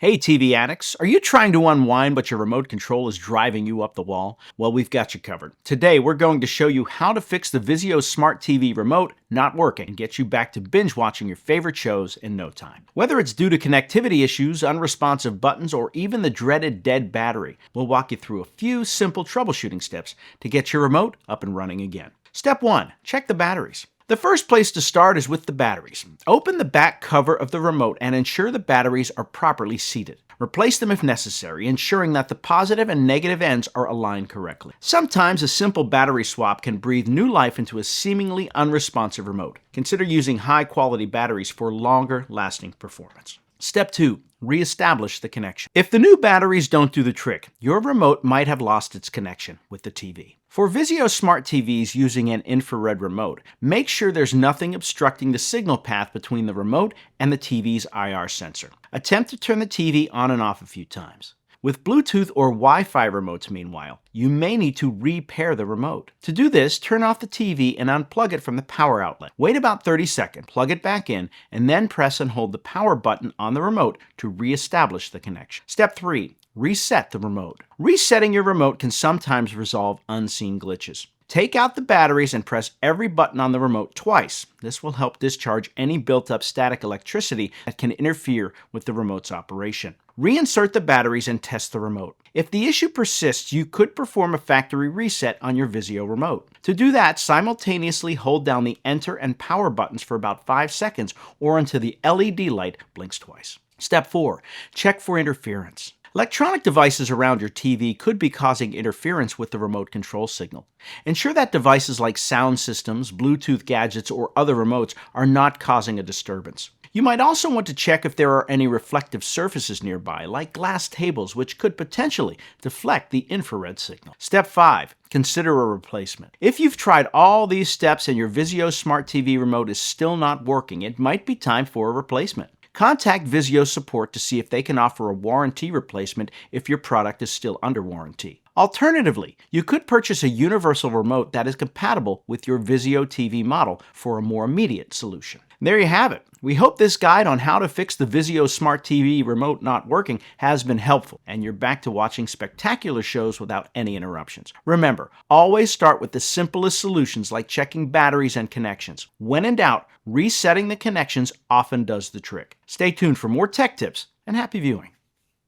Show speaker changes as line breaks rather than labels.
Hey TV addicts, are you trying to unwind but your remote control is driving you up the wall? Well, we've got you covered. Today we're going to show you how to fix the Vizio Smart TV remote not working and get you back to binge watching your favorite shows in no time. Whether it's due to connectivity issues, unresponsive buttons, or even the dreaded dead battery, we'll walk you through a few simple troubleshooting steps to get your remote up and running again. Step 1. Check the batteries. The first place to start is with the batteries. Open the back cover of the remote and ensure the batteries are properly seated. Replace them if necessary, ensuring that the positive and negative ends are aligned correctly. Sometimes a simple battery swap can breathe new life into a seemingly unresponsive remote. Consider using high-quality batteries for longer-lasting performance. Step 2. Re-establish the connection. If the new batteries don't do the trick, your remote might have lost its connection with the TV. For Vizio Smart TVs using an infrared remote, make sure there's nothing obstructing the signal path between the remote and the TV's IR sensor. Attempt to turn the TV on and off a few times. With Bluetooth or Wi-Fi remotes, meanwhile, you may need to re-pair the remote. To do this, turn off the TV and unplug it from the power outlet. Wait about 30 seconds, plug it back in, and then press and hold the power button on the remote to re-establish the connection. Step 3. Reset the remote. Resetting your remote can sometimes resolve unseen glitches. Take out the batteries and press every button on the remote twice. This will help discharge any built-up static electricity that can interfere with the remote's operation. Reinsert the batteries and test the remote. If the issue persists, you could perform a factory reset on your Vizio remote. To do that, simultaneously hold down the enter and power buttons for about 5 seconds or until the LED light blinks twice. Step 4. Check for interference. Electronic devices around your TV could be causing interference with the remote control signal. Ensure that devices like sound systems, Bluetooth gadgets, or other remotes are not causing a disturbance. You might also want to check if there are any reflective surfaces nearby, like glass tables, which could potentially deflect the infrared signal. Step 5. Consider a replacement. If you've tried all these steps and your Vizio Smart TV remote is still not working, it might be time for a replacement. Contact Vizio support to see if they can offer a warranty replacement if your product is still under warranty. Alternatively, you could purchase a universal remote that is compatible with your Vizio TV model for a more immediate solution. There you have it. We hope this guide on how to fix the Vizio Smart TV remote not working has been helpful, and you're back to watching spectacular shows without any interruptions. Remember, always start with the simplest solutions like checking batteries and connections. When in doubt, resetting the connections often does the trick. Stay tuned for more tech tips, and happy viewing.